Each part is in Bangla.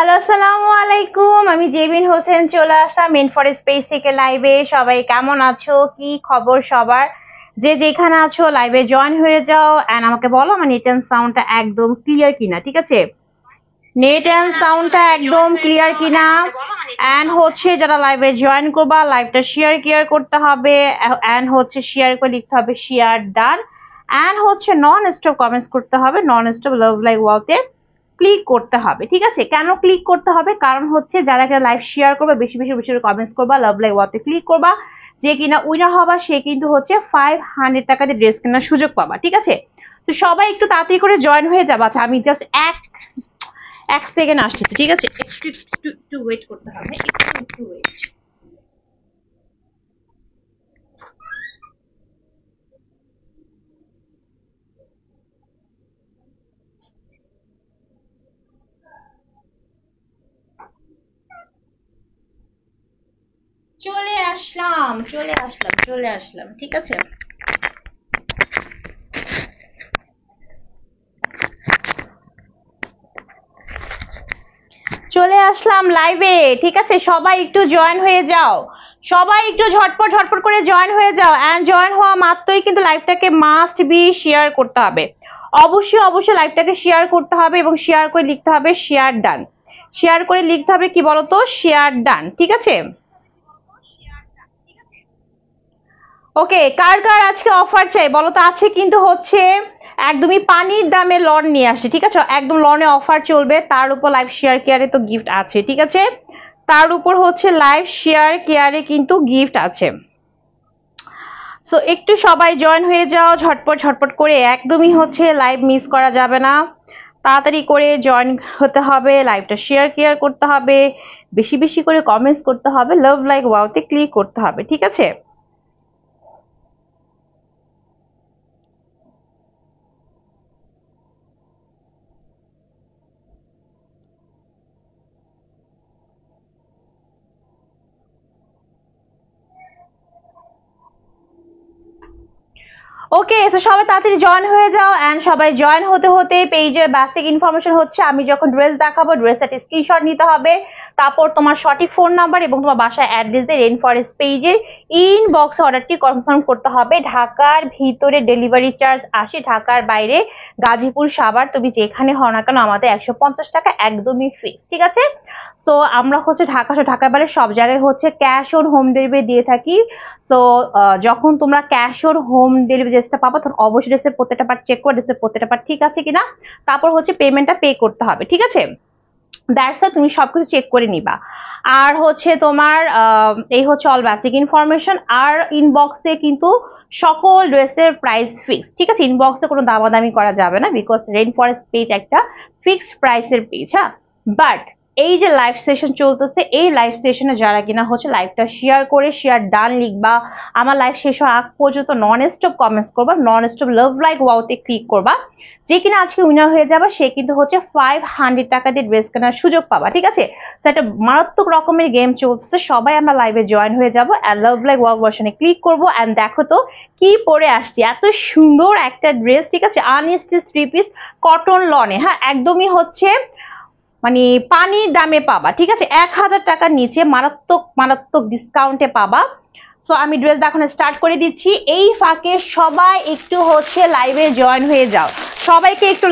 হ্যালো আসসালামু আলাইকুম, আমি জেবিন হোসেন চলে আসলাম মেন ফর স্পেস থেকে লাইভে। সবাই কেমন আছো, কি খবর সবার? যে যেখানে আছো লাইভে জয়েন হয়ে যাও এন্ড আমাকে বলো আমার নেট এন্ড সাউন্ডটা একদম ক্লিয়ার কিনা। ঠিক আছে, নেট এন্ড সাউন্ডটা একদম ক্লিয়ার কিনা। এন্ড হচ্ছে যারা লাইভে জয়েন করবা লাইভটা শেয়ার করতে হবে এন্ড হচ্ছে শেয়ার করে লিখতে হবে শেয়ার ডান এন্ড হচ্ছে নন স্টপ কমেন্টস করতে হবে, নন স্টপ লাভ লাইক ওয়াওতে ক্লিক করতে হবে। ঠিক আছে, কেন ক্লিক করতে হবে? কারণ হচ্ছে যারা কিনা লাইভ শেয়ার করবে বেশি বেশি বেশি কমেন্টস করবা, লাভ লাইক ওয়াওতে ক্লিক করবা, যে কিনা উইনার হবা সে কিন্তু হচ্ছে 500 টাকা দিয়ে ড্রেস কেনার সুযোগ পাবা। ঠিক আছে, তো সবাই একটু তাড়াতাড়ি করে জয়েন হয়ে যাবা। আচ্ছা আমি জাস্ট এক সেকেন্ড আসতেছি। ঠিক আছে, একটু ওয়েট করতে হবে, একটু ওয়েট। চলে আসলাম। ঠিক আছে, চলে আসলাম লাইভে। ঠিক আছে, সবাই একটু জয়েন হয়ে যাও, সবাই একটু ঝটপট করে জয়েন হয়ে যাও। এন্ড জয়েন হওয়া মাত্রই কিন্তু লাইভটাকে মাস্ট বি শেয়ার করতে হবে। অবশ্যই লাইভটাকে শেয়ার করতে হবে এবং শেয়ার করে লিখতে হবে শেয়ার ডান। শেয়ার করে লিখতে হবে কি বলতো, শেয়ার ডান। ঠিক আছে, ওকে, কার কার আজকে অফার চাই বলো তো? আছে কিন্তু হচ্ছে একদমই পানির দামে লন নিয়ে আসে। ঠিক আছে, একদম লনে অফার চলবে, তার উপর লাইভ শেয়ার কেয়ারে তো গিফট আছে। ঠিক আছে, তার উপর হচ্ছে লাইভ শেয়ার কেয়ারে কিন্তু গিফট আছে। সো একটু সবাই জয়েন হয়ে যাও ঝটপট করে, একদমই হচ্ছে লাইভ মিস করা যাবে না। তাড়াতাড়ি করে জয়েন হতে হবে, লাইভটা শেয়ার কেয়ার করতে হবে, বেশি বেশি করে কমেন্টস করতে হবে, লাভ লাইক ওয়াওতে ক্লিক করতে হবে। ঠিক আছে, ওকে, তো সবাই তাড়াতাড়ি জয়েন হয়ে যাও। এন্ড সবাই জয়েন হতে পেজের বেসিক ইনফরমেশন হচ্ছে আমি যখন ড্রেস দেখাবো ড্রেসের স্ক্রিনশট নিতে হবে, তারপর তোমার সঠিক ফোন নাম্বার এবং তোমার বাসায় অ্যাড্রেস দিয়ে রেইন ফরেস্ট পেজের ইনবক্স অর্ডারটি কনফার্ম করতে হবে। ঢাকার ভিতরে ডেলিভারি চার্জ 80, ঢাকার বাইরে গাজীপুর সাভার তুমি যেখানে হও না কেন আমাদের 150 টাকা একদমই ফিক্স। ঠিক আছে, সো আমরা হচ্ছে ঢাকার বাইরে সব জায়গায় হচ্ছে ক্যাশ অন হোম ডেলিভারি দিয়ে থাকি। সো যখন তোমরা ক্যাশ অন হোম ডেলিভারি ড্রেসটা পাবো তখন অবশ্যই ড্রেসের প্রত্যেকটা পার্ট চেক করে ড্রেসের প্রত্যেকটা পার্ট ঠিক আছে কিনা, তারপর হচ্ছে পেমেন্টটা পে করতে হবে। ঠিক আছে, দ্যাটস তুমি সবকিছু চেক করে নিবা। আর হচ্ছে তোমার এই হচ্ছে অল বেসিক ইনফরমেশন। আর ইনবক্সে কিন্তু সকল ড্রেসের প্রাইস ফিক্স। ঠিক আছে, ইনবক্সে কোনো দামাদামি করা যাবে না, বিকজ রেইন ফরেস্ট পেজ একটা ফিক্সড প্রাইসের পেজ। হ্যাঁ, বাট এই যে লাইভ সেশন চলতেছে এই লাইভ সেশনে যারা কিনা হচ্ছে লাইভটা শেয়ার করে শেয়ার ডান লিখবা, আমার লাইভ শেষ হওয়ার আগ পর্যন্ত নন স্টপ কমেন্টস করবা, নন স্টপ লাভ লাইক ওয়াওতে ক্লিক করবা, যে কিনা আজকে উইনার হয়ে যাবে সে কিন্তু হচ্ছে 500 টাকা দিয়ে ড্রেস কেনার সুযোগ পাবা। ঠিক আছে, তো একটা মারাত্মক রকমের গেম চলতেছে, সবাই আমরা লাইভে জয়েন হয়ে যাবো এন্ড লাভ লাইক ওয়াও ভার্সনে ক্লিক করবো। এন্ড দেখো তো কি পরে আসছি, এত সুন্দর একটা ড্রেস। ঠিক আছে, আনস্টিচ 3 পিস কটন লনে। হ্যাঁ, একদমই হচ্ছে মানে পানির দামে পাবা। ঠিক আছে, 1000 টাকার নিচে মারাত্মক ডিসকাউন্টে পাবা। সো আমি ড্রেস দেখানো স্টার্ট করে দিচ্ছি। এই ফাঁকে সবাই একটু হচ্ছে লাইভে জয়েন হয়ে যাও, সবাইকে একটু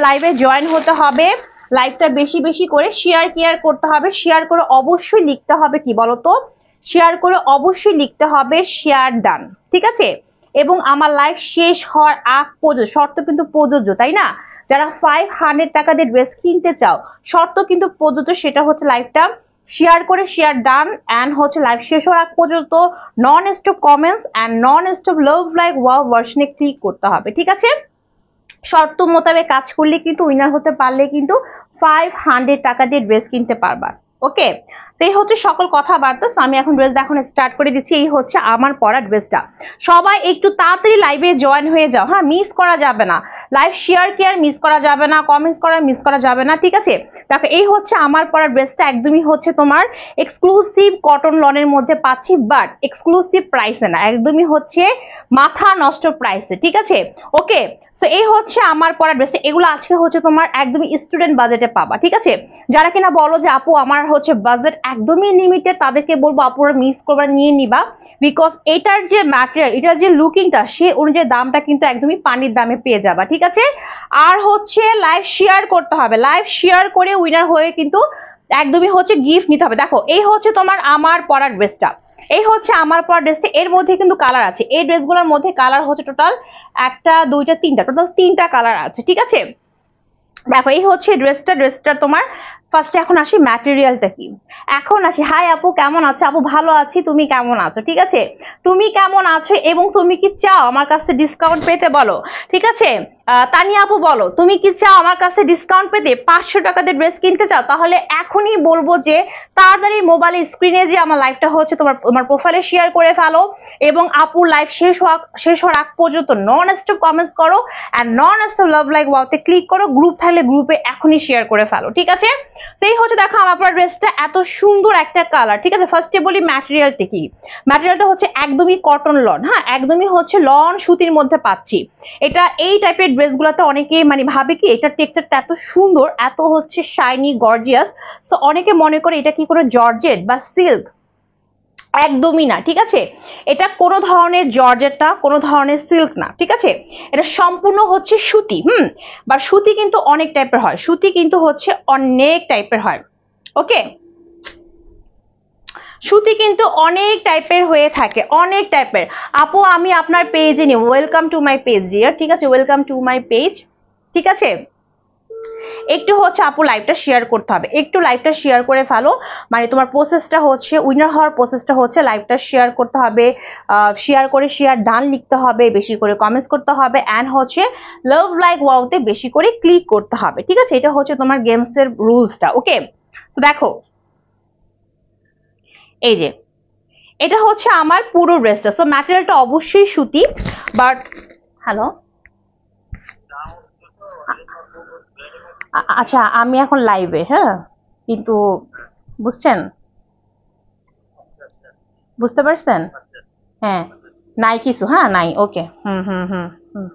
লাইভে জয়েন হতে হবে, লাইভটা বেশি বেশি করে শেয়ার কেয়ার করতে হবে। শেয়ার করে অবশ্যই লিখতে হবে কি বলতো, শেয়ার করে অবশ্যই লিখতে হবে শেয়ার ডান। ঠিক আছে, এবং আমার লাইভ শেষ হওয়ার আগ পর্যন্ত, শর্ত কিন্তু প্রযোজ্য তাই না, যারা 500 টাকা দিয়ে ড্রেস কিনতে চাও শর্ত কিন্তু প্রযোজ্য, সেটা হচ্ছে লাইভটা শেয়ার করে শেয়ার ডান এন্ড হচ্ছে লাইভ শেষ হওয়ার আগ পর্যন্ত non stop comments and non stop love like wow ভার্সনে ক্লিক করতে হবে। ঠিক আছে, শর্ত মোতাবেক কাজ করলে কিন্তু উইনার হতে পারলে কিন্তু 500 টাকা দিয়ে ড্রেস কিনতে পারবা। ওকে, তো এই হচ্ছে সকল কথাবার্তা। আমি এখন ড্রেস দেখানো স্টার্ট করে দিচ্ছি। এই হচ্ছে আমার পরা ড্রেসটা। সবাই একটু তাড়াতাড়ি লাইভে জয়েন হয়ে যাও, হ্যাঁ, মিস করা যাবে না। লাইভ শেয়ার কেয়ার মিস করা যাবে না, কমেন্টস করা মিস করা যাবে না, ঠিক আছে? দেখো এই হচ্ছে আমার পরা ড্রেসটা, একদমই হচ্ছে তোমার এক্সক্লুসিভ কটন লনের মধ্যে পাচ্ছি, বাট এক্সক্লুসিভ প্রাইসে না, একদমই হচ্ছে মাথা নষ্ট প্রাইসে, ঠিক আছে? ওকে, সো এই হচ্ছে আমার পরা ড্রেসটা। এগুলো আজকে হচ্ছে তোমার একদমই স্টুডেন্ট বাজেটে পাবা, ঠিক আছে? যারা কিনা বলো যে আপু আমার হচ্ছে বাজেট একদমই লিমিটেড, তাদেরকে বলবো আপুরা মিস করবার নিয়ে নিবা, বিকজ এটার যে ম্যাটেরিয়াল, এটার যে লুকিংটা, সে অনুযায়ী দামটা কিন্তু একদমই পানির দামে পেয়ে যাবা, ঠিক আছে? আর হচ্ছে লাইভ শেয়ার করতে হবে, লাইভ শেয়ার করে উইনার হয়ে কিন্তু একদমই হচ্ছে গিফট নিতে হবে। দেখো এই হচ্ছে তোমার আমার পরা ড্রেসটা, এই হচ্ছে আমার পরা ড্রেসটা। এর মধ্যে কিন্তু কালার আছে, এই ড্রেসগুলোর মধ্যে কালার হচ্ছে টোটাল একটা দুইটা তিনটা, টোটাল তিনটা কালার আছে, ঠিক আছে? দেখো এই হচ্ছে ড্রেসটা তোমার। ফার্স্টে এখন আসি ম্যাটেরিয়ালটা কি, এখন আসি। হাই আপু কেমন আছো? আপু ভালো আছি, তুমি কেমন আছো? ঠিক আছে, তুমি কেমন আছো এবং তুমি কি চাও আমার কাছে ডিসকাউন্ট পেতে, বলো, ঠিক আছে? তানিয়া আপু বলো, তুমি কি চাও আমার কাছে ডিসকাউন্ট পেতে? 500 টাকাতে ড্রেস কিনতে চাও? তাহলে এখনই বলবো যে তাড়াতাড়ি মোবাইলের স্ক্রিনে যে আমার লাইভটা হচ্ছে তোমার প্রোফাইলে শেয়ার করে ফেলো, এবং আপুর লাইভ শেষ হওয়ার আগ পর্যন্ত নন স্টপ কমেন্টস করো, and non stop love like ওয়াওতে ক্লিক করো, গ্রুপ থাকলে গ্রুপে এখনই শেয়ার করে ফেলো, ঠিক আছে? সেই হচ্ছে দেখো আমার পরা ড্রেসটা এত সুন্দর একটা কালার, ঠিক আছে? ফার্স্টে বলি ম্যাটেরিয়ালটা কি। ম্যাটেরিয়ালটা হচ্ছে একদমই কটন লন, হ্যাঁ, একদমই হচ্ছে লন সুতির মধ্যে পাচ্ছি। এটা এই টাইপের ড্রেসগুলোতে অনেকে মানে ভাবে কি এটা টেক্সচারটা এত সুন্দর, এত হচ্ছে শাইনি গর্জিয়াস, সো অনেকে মনে করে এটা কি কোনো জর্জেট বা সিল্ক, একদমই না, ঠিক আছে? এটা কোনো ধরনের জর্জেট না, কোনো ধরনের সিল্ক না, ঠিক আছে? এটা সম্পূর্ণ হচ্ছে সুতি, বা সুতি কিন্তু অনেক টাইপের হয়, সুতি কিন্তু হচ্ছে অনেক টাইপের হয়, ওকে? সুতি কিন্তু অনেক টাইপের হয়ে থাকে, অনেক টাইপের। আপু আমি আপনার পেজে নিই, welcome to my page dear, ঠিক আছে? ওয়েলকাম টু মাই পেজ, ঠিক আছে? একটু হচ্ছে আপু লাইভটা শেয়ার করতে হবে, একটু লাইভটা শেয়ার করে ফেলো, মানে তোমার প্রসেসটা হচ্ছে উইনার হওয়ার প্রসেসটা হচ্ছে লাইভটা শেয়ার করতে হবে, শেয়ার করে শেয়ার ডান লিখতে হবে, বেশি করে কমেন্টস করতে হবে, এন্ড হচ্ছে লাভ লাইক ওয়াওতে বেশি করে ক্লিক করতে হবে, ঠিক আছে? এটা হচ্ছে তোমার গেমসের রুলসটা, ওকে? তো দেখো এই যে এটা হচ্ছে আমার পুরো ড্রেসটা, সো ম্যাটেরিয়ালটা অবশ্যই সুতি, বাট হ্যালো, আচ্ছা আমি এখন লাইভে, হ্যাঁ, কিন্তু বুঝছেন, বুঝতে পারছেন? হ্যাঁ, নাই কিছু, হ্যাঁ নাই, ওকে, হুম হুম হুম হুম।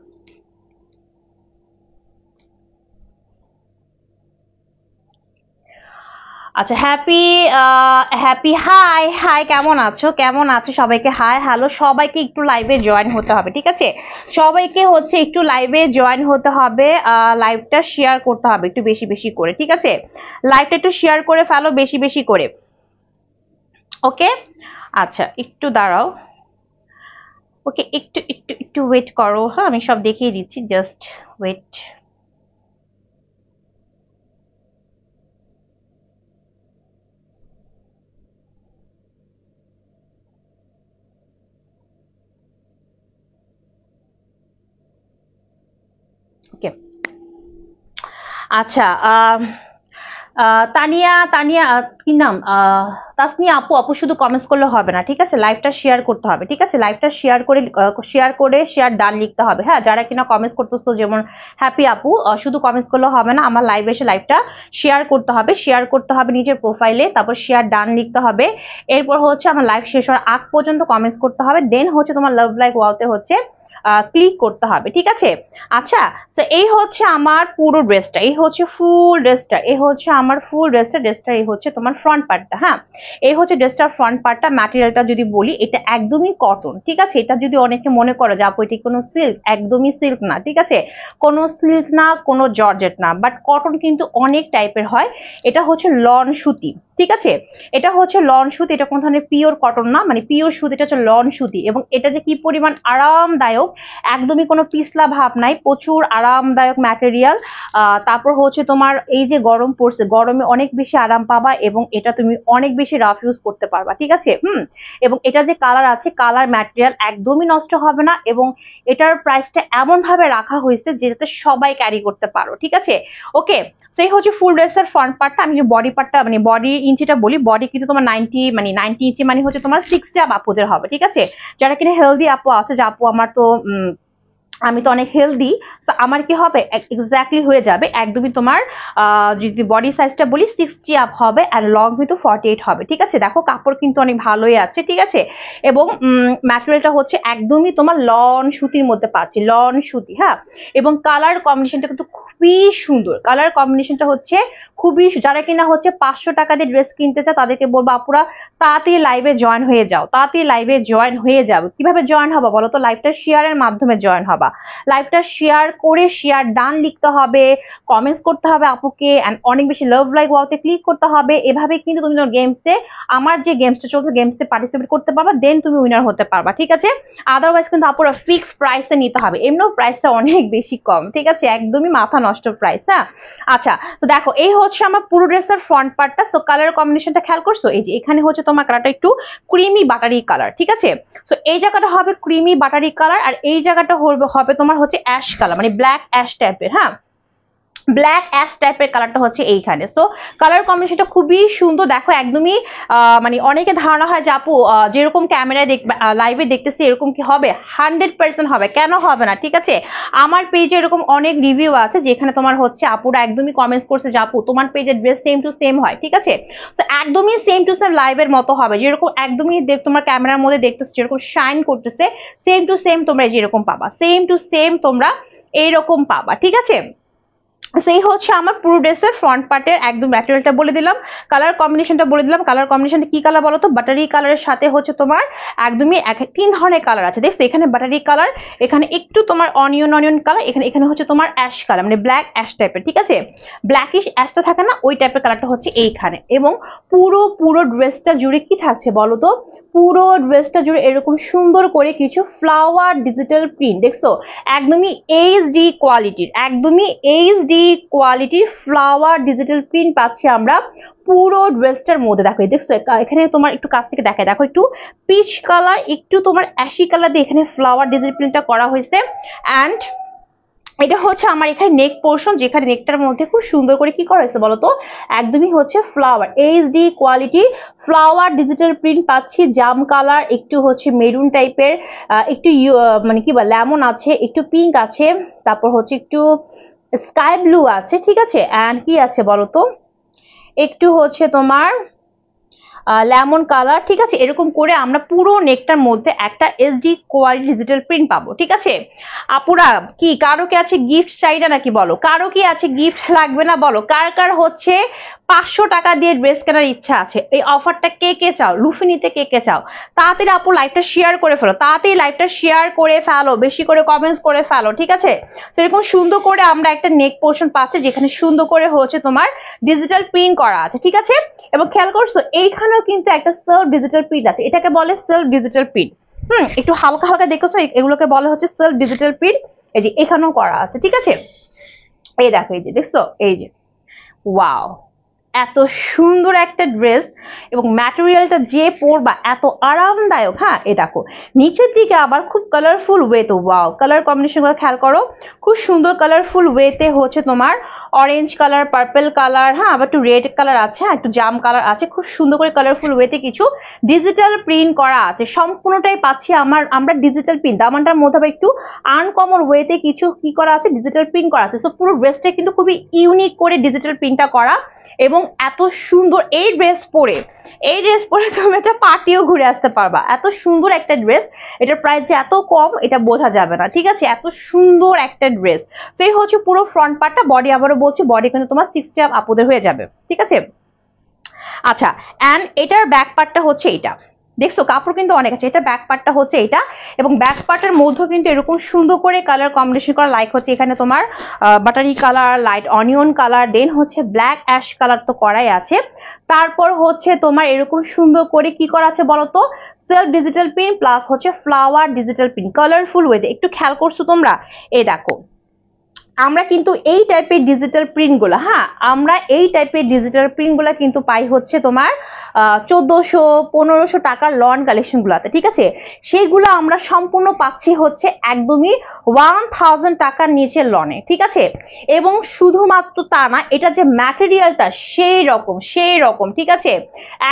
আচ্ছা হ্যাপি, হ্যাপি হাই হাই, কেমন আছো, কেমন আছো? সবাইকে হাই হ্যালো, সবাইকে একটু লাইভে জয়েন হতে হবে, ঠিক আছে? সবাইকে হচ্ছে একটু লাইভে জয়েন হতে হবে, লাইভটা শেয়ার করতে হবে একটু বেশি বেশি করে, ঠিক আছে? লাইভটা একটু শেয়ার করে ফেলো বেশি বেশি করে, ওকে? আচ্ছা একটু দাঁড়াও, ওকে, একটু একটু একটু ওয়েট করো, হ্যাঁ, আমি সব দেখিয়ে দিচ্ছি, জাস্ট ওয়েট। ওকে, আচ্ছা তানিয়া তানিয়া কি নাম, তাসনিয়া আপু, আপু শুধু কমেন্টস করলে হবে না, ঠিক আছে? লাইভটা শেয়ার করতে হবে, ঠিক আছে? লাইভটা শেয়ার ডান লিখতে হবে, হ্যাঁ? যারা কিনা কমেন্টস করতেছো, যেমন হ্যাপি আপু, শুধু কমেন্টস করলে হবে না, আমার লাইভে এসে লাইভটা শেয়ার করতে হবে, শেয়ার করতে হবে নিজের প্রোফাইলে, তারপর শেয়ার ডান লিখতে হবে, এরপর হচ্ছে আমার লাইভ শেষ হওয়ার আগ পর্যন্ত কমেন্টস করতে হবে, দেন হচ্ছে তোমার লাভ লাইক ওয়াওতে হচ্ছে ক্লিক করতে হবে, ঠিক আছে? আচ্ছা, তো এই হচ্ছে আমার পুরো ড্রেসটা, এই হচ্ছে ফুল ড্রেসটা, এই হচ্ছে আমার ফুল ড্রেসটা, এই হচ্ছে তোমার ফ্রন্ট পার্টটা, হ্যাঁ, এই হচ্ছে ড্রেসটার ফ্রন্ট পার্টটা। ম্যাটেরিয়ালটা যদি বলি, এটা একদমই কটন, ঠিক আছে? এটা যদি অনেকে মনে করো যে আপু এটি কোনো সিল্ক, একদমই সিল্ক না, ঠিক আছে? কোনো সিল্ক না, কোনো জর্জেট না, বাট কটন কিন্তু অনেক টাইপের হয়। এটা হচ্ছে লন সুতি, ঠিক আছে? এটা হচ্ছে লন সুতি, এটা কোনো ধরনের পিওর কটন না, মানে পিওর সুতি, এটা হচ্ছে লন সুতি, এবং এটা যে কি পরিমাণ আরামদায়ক, একদমই কোনো পিছলা ভাব নাই, প্রচুর আরামদায়ক ম্যাটেরিয়াল। তারপর হচ্ছে তোমার এই যে গরম পড়ছে, গরমে অনেক বেশি আরাম পাবা, এবং এটা তুমি অনেক বেশি রাফ ইউজ করতে পারবা, ঠিক আছে? এবং এটা যে কালার আছে, কালার ম্যাটেরিয়াল একদমই নষ্ট হবে না, এবং এটার প্রাইসটা এমন ভাবে রাখা হয়েছে যেটাতে সবাই ক্যারি করতে পারো, ঠিক আছে? ওকে, সেই হচ্ছে ফুল ড্রেসের ফ্রন্ট পার্টটা। আমি যে বডি পার্টটা মানে বডি ইঞ্চিটা বলি, বডি কিন্তু তোমার 90 মানে 90 ইঞ্চি মানে হচ্ছে তোমার 60 আপ আপুদের হবে, ঠিক আছে? যারা কিনা হেলদি আপু আছে, যে আপু আমার তো আমি তো অনেক হেলদি, আমার কি হবে এক্স্যাক্টলি হয়ে যাবে একদমই তোমার যদি বডি সাইজটা বলি 60 আপ হবে, আর লং কিন্তু 48 হবে, ঠিক আছে? দেখো কাপড় কিন্তু অনেক ভালোই আছে, ঠিক আছে? এবং ম্যাটেরিয়ালটা হচ্ছে একদমই তোমার লন সুতির মধ্যে পাচ্ছি, লন সুতি, হ্যাঁ। এবং কালার কম্বিনেশনটা কিন্তু খুবই সুন্দর, কালার কম্বিনেশনটা হচ্ছে খুবই, যারা কিনা হচ্ছে 500 টাকা দিয়ে ড্রেস কিনতে চাও তাদেরকে বলবো আপুরা তাড়াতাড়ি লাইভে জয়েন হয়ে যাও, তাড়াতাড়ি লাইভে জয়েন হয়ে যাবে। কিভাবে জয়েন হবা বলো তো? লাইভটা শেয়ারের মাধ্যমে জয়েন হবা, লাইভটা শেয়ার করে শেয়ার ডান লিখতে হবে, কমেন্টস করতে হবে আপুকে, এন্ড অনেক বেশি লাভ লাইক ওয়াওতে ক্লিক করতে হবে। এভাবে কিন্তু তুমি গেমসে, আমার যে গেমসটা চলছে গেমসে পার্টিসিপেট করতে পারবা, দেন তুমি উইনার হতে পারবা, ঠিক আছে? আদারওয়াইজ কিন্তু আপুরা ফিক্সড প্রাইসে নিতে হবে, এমনিও প্রাইসটা অনেক বেশি কম, ঠিক আছে? একদমই মাথা নষ্ট প্রাইস, হ্যাঁ। আচ্ছা, তো দেখো এই হচ্ছে আমার পুরো ড্রেসের ফ্রন্ট পার্টটা। সো কালার কম্বিনেশনটা খেয়াল করছো, এই যে এখানে হচ্ছে তোমার কালারটা একটু ক্রিমি বাটারি কালার, ঠিক আছে? সো এই জায়গাটা হবে ক্রিমি বাটারি কালার, আর এই জায়গাটা হবে তোমার হচ্ছে অ্যাশ কালার, মানে ব্ল্যাক অ্যাশ টাইপের, হ্যাঁ, ব্ল্যাক অ্যাশ টাইপের কালারটা হচ্ছে এইখানে। সো কালার কম্বিনেশনটা খুবই সুন্দর, দেখো একদমই মানে অনেকে ধারণা হয় যে আপু যেরকম ক্যামেরায় দেখবে লাইভে দেখতেছি এরকম কি হবে, 100% হবে, কেন হবে না, ঠিক আছে? আমার পেজে এরকম অনেক রিভিউ আছে যেখানে তোমার হচ্ছে আপুরা একদমই কমেন্টস করছে যে আপু তোমার পেজের ড্রেস সেম টু সেম হয়, ঠিক আছে? সো একদমই সেম টু সেম লাইভের মতো হবে, যেরকম একদমই তোমার ক্যামেরার মধ্যে দেখতেছো যেরকম শাইন করতেছে, সেম টু সেম তোমরা যেরকম পাবা, সেম টু সেম তোমরা এইরকম পাবা, ঠিক আছে? সেই হচ্ছে আমার পুরো ড্রেসের ফ্রন্ট পার্টের একদম ম্যাটেরিয়ালটা বলে দিলাম, কালার কম্বিনেশনটা বলে দিলাম। কালার কম্বিনেশনটা কি কালার বলো তো? বাটারি কালারের সাথে হচ্ছে তোমার একদমই তিন ধরনের কালার আছে, দেখছো? এখানে বাটারি কালার, এখানে একটু তোমার অনিয়ন কালার, এখানে হচ্ছে তোমার অ্যাশ কালার, মানে ব্ল্যাক অ্যাশ টাইপের, ঠিক আছে? ব্ল্যাকিশ অ্যাশটা থাকে না, ওই টাইপের কালারটা হচ্ছে এইখানে। এবং পুরো ড্রেসটা জুড়ে কি থাকছে বলো তো? পুরো ড্রেসটা জুড়ে এরকম সুন্দর করে কিছু ফ্লাওয়ার ডিজিটাল প্রিন্ট, দেখছো? একদমই এইচডি কোয়ালিটির, একদমই এইচডি কোয়ালিটির ফ্লাওয়ার ডিজিটাল প্রিন্ট পাচ্ছি আমরা পুরো ড্রেসটার মধ্যে। দেখো দেখছো এখানে তোমার একটু কাছ থেকে দেখায়, দেখো একটু পিচ কালার, একটু তোমার অ্যাশি কালার দিয়ে এখানে ফ্লাওয়ার ডিজিটাল প্রিন্টটা করা হয়েছে। অ্যান্ড এটা হচ্ছে আমার এখানে নেক পোর্শন, যেখানে নেকটার মধ্যে খুব সুন্দর করে কি করা হয়েছে বলতো? একদমই হচ্ছে flower HD quality flower digital print পাচ্ছি, জাম কালার, একটু হচ্ছে মেরুন টাইপের, একটু মানে কি বল লেমন আছে, একটু পিঙ্ক আছে, তারপর হচ্ছে একটু স্কাই ব্লু আছে, ঠিক আছে? অ্যান্ড কি আছে বলতো? একটু হচ্ছে তোমার লেমন কালার, ঠিক আছে? এরকম করে আমরা পুরো নেকটার মধ্যে একটা এইচডি কোয়ালিটি ডিজিটাল প্রিন্ট পাবো, ঠিক আছে? আপুরা কি কারো কি আছে গিফট চাইনা নাকি বলো? কারো কি আছে গিফট লাগবে না বলো? কার হচ্ছে 500 টাকা দিয়ে ড্রেস কেনার ইচ্ছা আছে? এই অফারটা কে চাও? লুফে নিতে কে চাও? তাড়াতাড়ি আপু লাইভটা শেয়ার করে ফেলো, তাড়াতাড়ি লাইভটা শেয়ার করে ফেলো, বেশি করে কমেন্টস করে ফেলো, ঠিক আছে? সেরকম সুন্দর করে আমরা একটা নেক পোর্শন পাচ্ছি যেখানে সুন্দর করে হচ্ছে তোমার ডিজিটাল প্রিন্ট করা আছে, ঠিক আছে? এবং খেয়াল করছো এইখানেও কিন্তু একটা সেলফ ডিজিটাল প্রিন্ট আছে, এটাকে বলে সেলফ ডিজিটাল প্রিন্ট। একটু হালকা হালকা দেখছো, এগুলোকে বলা হচ্ছে সেলফ ডিজিটাল প্রিন্ট। এই যে এখানেও করা আছে, ঠিক আছে? এই দেখো, এই যে দেখছো, এই যে ওয়াও, এত সুন্দর একটা ড্রেস, এবং ম্যাটেরিয়ালটা যে পরবা এত আরামদায়ক, হ্যাঁ। এই দেখো নিচের দিকে আবার খুব কালারফুল ওয়েতে, ওয়াও, কালার কম্বিনেশন গুলো খেয়াল করো, খুব সুন্দর কালারফুল ওয়েতে হচ্ছে তোমার অরেঞ্জ কালার, পার্পল কালার, হ্যাঁ, আবার একটু রেড কালার আছে, একটু জাম কালার আছে, খুব সুন্দর করে কালারফুল ওয়েতে কিছু ডিজিটাল প্রিন্ট করা আছে। সম্পূর্ণটাই পাচ্ছি আমরা ডিজিটাল প্রিন্ট, দামানটার মধ্যে আবার একটু আনকমন ওয়েতে কিছু কি করা আছে, ডিজিটাল প্রিন্ট করা আছে। সো পুরো ড্রেসটা কিন্তু খুবই ইউনিক করে ডিজিটাল প্রিন্টটা করা, এবং এত সুন্দর এই ড্রেস পরে তুমি একটা পার্টিও ঘুরে আসতে পারবা। এত সুন্দর একটা ড্রেস, এটার প্রাইস যে এত কম এটা বোঝা যাবে না, ঠিক আছে? এত সুন্দর একটা ড্রেস। সেই হচ্ছে পুরো ফ্রন্ট পার্টটা। বডি আবারও বলছি, বডি কিন্তু তোমার 60 আপ আপুদের হয়ে যাবে, ঠিক আছে? আচ্ছা, এন্ড এটার ব্যাক পার্টটা হচ্ছে এইটা, দেখছো কাপড় কিন্তু অনেক আছে। এটা ব্যাক পার্টটা হচ্ছে এইটা, এবং ব্যাক পার্টের মধ্যে কিন্তু এরকম সুন্দর করে কালার কম্বিনেশন করা, লাইক হচ্ছে এখানে তোমার buttery colour, light onion colour, then হচ্ছে ব্ল্যাক অ্যাশ কালার তো করাই আছে। তারপর হচ্ছে তোমার এরকম সুন্দর করে কি করা আছে বলতো? সেলফ ডিজিটাল প্রিন্ট প্লাস হচ্ছে ফ্লাওয়ার ডিজিটাল প্রিন্ট, কালারফুল ওয়েতে। একটু খেয়াল করছো তোমরা? এই দেখো আমরা কিন্তু এই টাইপের ডিজিটাল প্রিন্টগুলো, হ্যাঁ আমরা এই টাইপের ডিজিটাল প্রিন্টগুলো কিন্তু পাই হচ্ছে তোমার 1400-1500 টাকার লন কালেকশনগুলোতে, ঠিক আছে। সেইগুলো আমরা সম্পূর্ণ পাচ্ছি হচ্ছে একদমই 1000 টাকার নিচের লনে, ঠিক আছে। এবং শুধুমাত্র তা না, এটা যে ম্যাটেরিয়ালটা সেই রকম, ঠিক আছে,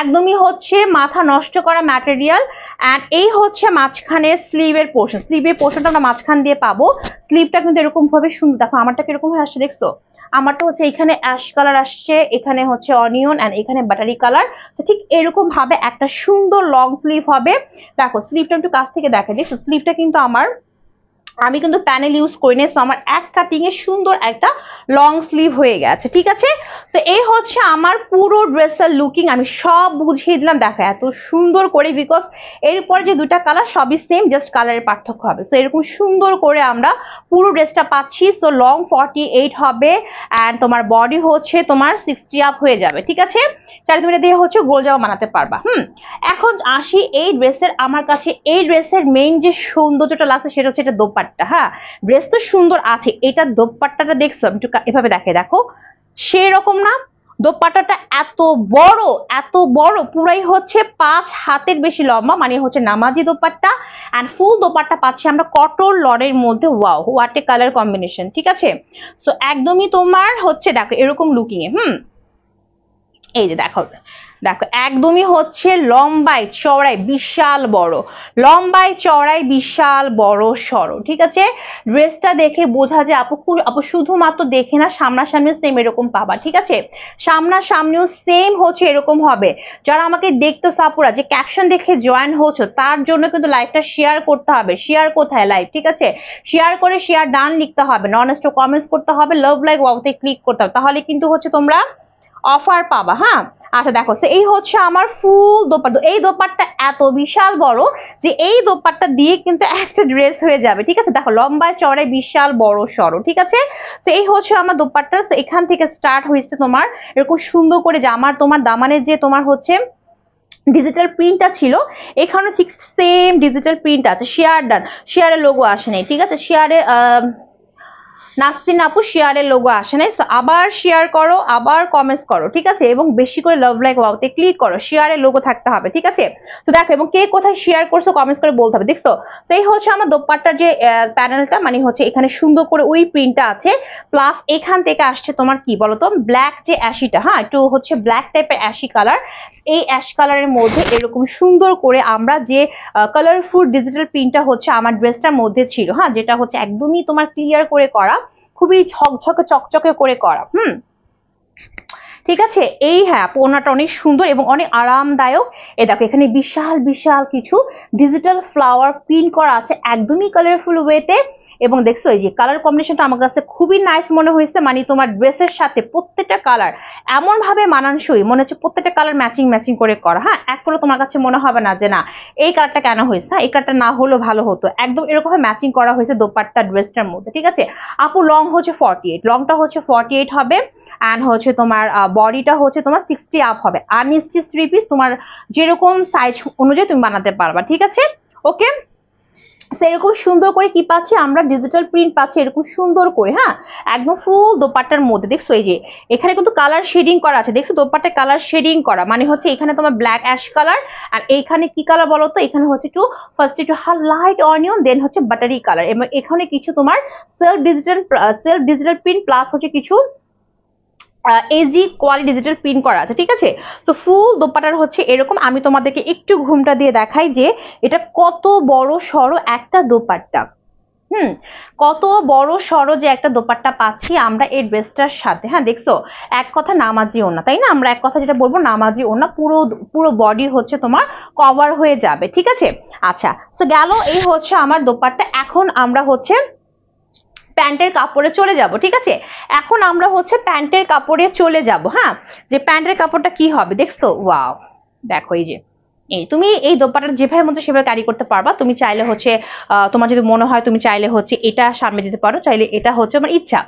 একদমই হচ্ছে মাথা নষ্ট করা ম্যাটেরিয়াল। অ্যান্ড এই হচ্ছে মাঝখানে স্লিভের পোর্শনটা আমরা মাঝখান দিয়ে পাবো। স্লিভটা কিন্তু এরকম ভাবে সুন্দর, দেখো আমারটা কিরকম হয়ে আসছে দেখছো, আমারটা হচ্ছে এখানে অ্যাশ কালার আসছে, এখানে হচ্ছে অনিয়ন এন্ড এখানে বাটারি কালার। তো ঠিক এরকম ভাবে একটা সুন্দর লং স্লিভ হবে। দেখো স্লিভটা একটু কাছ থেকে দেখা দেখছো, স্লিভটা কিন্তু আমি কিন্তু প্যানেল ইউজ করি না, সো আমার এক কাটিং এ সুন্দর একটা লং স্লিভ হয়ে গেছে, ঠিক আছে। তো এই হচ্ছে আমার পুরো ড্রেসের লুকিং, আমি সব বুঝিয়ে দিলাম দেখো এত সুন্দর করে, বিকজ এরপরে যে দুটা কালার সবই সেম, জাস্ট কালারের পার্থক্য হবে। সো এরকম সুন্দর করে আমরা পুরো ড্রেসটা পাচ্ছি। সো লং 48 হবে অ্যান্ড তোমার বডি হচ্ছে তোমার 60 আপ হয়ে যাবে, ঠিক আছে। চারি তুমি দিয়ে হচ্ছে গোল জামা বানাতে পারবা। এখন আসি এই ড্রেসের, আমার কাছে এই ড্রেসের মেইন যে সৌন্দর্যটা লাগছে সেটা হচ্ছে এটা দোপাট্টা। হ্যাঁ ড্রেস তো সুন্দর আছে, এটা দোপাট্টাটা দেখছো, আমি একটু এভাবে দেখো সেই রকম না, দোপাট্টাটা এত বড় পুরাই হচ্ছে 5 হাতের বেশি লম্বা, মানে হচ্ছে নামাজি দোপাট্টা। এন্ড ফুল দোপাট্টা পাচ্ছি আমরা কটন লনের মধ্যে। Wow what a colour combination, ঠিক আছে। সো একদমই তোমার হচ্ছে দেখো এরকম লুকিং এ, এই যে দেখো একদমই হচ্ছে লম্বায় চওড়ায় বিশাল বড় সরো, ঠিক আছে। ড্রেসটা দেখে বোঝা যায় আপু শুধুমাত্র দেখে না, সামনাসামনি সেম এরকম পাবা, ঠিক আছে। সামনাসামনিও সেম হচ্ছে এরকম হবে। যারা আমাকে দেখতো সাপুরা যে ক্যাপশন দেখে জয়েন হচ্ছে, তার জন্য কিন্তু লাইভটা শেয়ার করতে হবে। শেয়ার কোথায়? লাইভ, ঠিক আছে। শেয়ার করে শেয়ার ডান লিখতে হবে, নন স্টপ কমেন্টস করতে হবে, লাভ লাইক ওয়াওতে ক্লিক করতে হবে, তাহলে কিন্তু হচ্ছে তোমরা অফার পাবা। হ্যাঁ আচ্ছা দেখো এই হচ্ছে আমার ফুল দোপাট্টা। এই দোপাট্টা এত বিশাল বড় যে এই দোপাট্টা দিয়ে কিন্তু একটা ড্রেস হয়ে যাবে, ঠিক আছে। দেখো লম্বায় চড়ায় বিশাল বড় সরো, ঠিক আছে। তো এই হচ্ছে আমার দোপাট্টা। এখান থেকে স্টার্ট হয়েছে তোমার এরকম সুন্দর করে যে তোমার দামানের যে তোমার হচ্ছে ডিজিটাল প্রিন্টটা ছিল, এখানে ঠিক সেম ডিজিটাল প্রিন্ট আছে। শেয়ারের লোগো আসে নাই, ঠিক আছে। নাসরিন আপু শেয়ারের লোগো আসে নাই, সো আবার শেয়ার করো, আবার কমেন্টস করো, ঠিক আছে। এবং বেশি করে লাভ লাইক ওয়াওতে ক্লিক করো, শেয়ারের লোগো থাকতে হবে, ঠিক আছে। তো দেখো এবং কে কোথায় শেয়ার করছো কমেন্টস করে বলতে হবে, দেখছো। তো এই হচ্ছে আমার দোপাট্টার যে প্যানেলটা, মানে হচ্ছে এখানে সুন্দর করে ওই প্রিন্টটা আছে, প্লাস এখান থেকে আসছে তোমার কি বলতো ব্ল্যাক যে অ্যাশিটা, হ্যাঁ একটু হচ্ছে ব্ল্যাক টাইপের অ্যাশি কালার। এই অ্যাশ কালারের মধ্যে এরকম সুন্দর করে আমরা যে কালারফুল ডিজিটাল প্রিন্টটা হচ্ছে আমার ড্রেসটার মধ্যে ছিল, হ্যাঁ যেটা হচ্ছে একদমই তোমার ক্লিয়ার করে করা, খুবই চকচকে করে করা। ঠিক আছে। এই হ্যাঁ ওড়নাটা অনেক সুন্দর এবং অনেক আরামদায়ক। এ দেখো এখানে বিশাল কিছু ডিজিটাল ফ্লাওয়ার প্রিন্ট করা আছে একদমই কালারফুল ওয়েতে। এবং দেখছো এই যে কালার কম্বিনেশনটা আমার কাছে খুবই নাইস মনে হয়েছে, মানে তোমার ড্রেসের সাথে প্রত্যেকটা কালার এমন ভাবে মানানসই, মনে হচ্ছে প্রত্যেকটা কালার ম্যাচিং করে করা। হ্যাঁ এক করে তোমার কাছে মনে হবে না যে না এই কালারটা কেন হয়েছে, এই কালারটা না হলেও ভালো হতো, একদম এরকম ম্যাচিং করা হয়েছে দোপাট্টা ড্রেসটার মধ্যে, ঠিক আছে। আপু লং হচ্ছে 48, লংটা হচ্ছে 48 হবে অ্যান্ড হচ্ছে তোমার বডিটা হচ্ছে তোমার 60 আপ হবে। আর নিশ্চিত 3 পিস তোমার যেরকম সাইজ অনুযায়ী তুমি বানাতে পারবা, ঠিক আছে। ওকে সেরকম সুন্দর করে কি পাচ্ছি আমরা ডিজিটাল প্রিন্ট পাচ্ছি এরকম সুন্দর করে। হ্যাঁ একদম ফুল দোপাট্টার মধ্যে দেখছো এই যে এখানে কিন্তু কালার শেডিং করা আছে, দেখছো দোপাট্টার কালার শেডিং করা, মানে হচ্ছে এখানে তোমার ব্ল্যাক অ্যাশ কালার আর এইখানে কি কালার বলো তো, এখানে হচ্ছে ফার্স্ট একটু লাইট অনিয়ন, দেন হচ্ছে বাটারি কালার, এবং এখানে কিছু তোমার সেলফ ডিজিটাল প্রিন্ট প্লাস হচ্ছে কিছু এইচডি কোয়ালিটি ডিজিটাল প্রিন্ট করা আছে, ঠিক আছে। তো ফুল দোপাট্টার হচ্ছে এরকম। আমি তোমাদেরকে একটু ঘুমটা দিয়ে দেখাই যে এটা কত বড় সড়ো একটা দোপাট্টা। কত বড় সড়ো যে একটা দোপাট্টা পাচ্ছি আমরা এই ড্রেসটার সাথে। হ্যাঁ দেখছো এক কথা নামাজি ওড়না, তাই না, আমরা এক কথা যেটা বলবো নামাজি ওড়না, পুরো বডি হচ্ছে তোমার কভার হয়ে যাবে, ঠিক আছে। আচ্ছা সো গেল এই হচ্ছে আমার দোপাট্টা। এখন আমরা হচ্ছে প্যান্টের কাপড়ে চলে যাব, ঠিক আছে। এখন আমরা হচ্ছে প্যান্টের কাপড়ে চলে যাব। হ্যাঁ যে প্যান্টের কাপড়টা কি হবে দেখছো, ওয়াও দেখো এই যে তুমি এই দোপাট্টাটা যেভাবে মতো সেভাবে ক্যারি করতে পারবা। তুমি চাইলে হচ্ছে তোমার যদি মনে হয় তুমি চাইলে হচ্ছে এটা সামনে দিতে পারো, চাইলে এটা হচ্ছে আমার ইচ্ছা।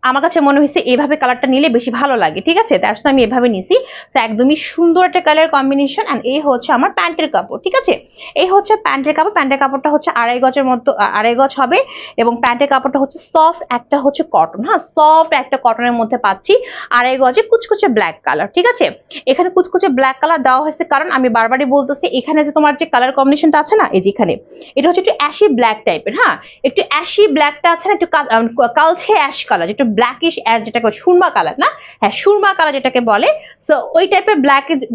আমার কাছে মনে হয়েছে এইভাবে কালারটা নিলে বেশি ভালো লাগে, ঠিক আছে, দ্যাটস আমি এভাবে নিছি। সো একদমই সুন্দর একটা কালার কম্বিনেশন। এন্ড এই হচ্ছে আমার প্যান্টের কাপড়, ঠিক আছে, এই হচ্ছে প্যান্টের কাপড়। প্যান্টের কাপড়টা হচ্ছে 2.5 গজের মতো, 2.5 গজ হবে, এবং প্যান্টের কাপড়টা হচ্ছে সফট একটা হচ্ছে কটন, হ্যাঁ সফট একটা কটনের মধ্যে পাচ্ছি, 2.5 গজে কুচকুচে ব্ল্যাক কালার, ঠিক আছে। এখানে কুচকুচে ব্ল্যাক কালার দেওয়া হয়েছে কারণ আমি বারবারই বলতেছি এখানে যে তোমার যে কালার কম্বিনেশনটা আছে না, এই যে এখানে এটা হচ্ছে একটু অ্যাশি ব্ল্যাক টাইপের, হ্যাঁ একটু অ্যাশি ব্ল্যাকটা আছে না, একটু কালচে অ্যাশ কালার, একটু ব্ল্যাকিশ অ্যাশ, যেটাকে সুরমা কালার না, হ্যাঁ সুরমা কালার যেটাকে বলে। সো ওই টাইপের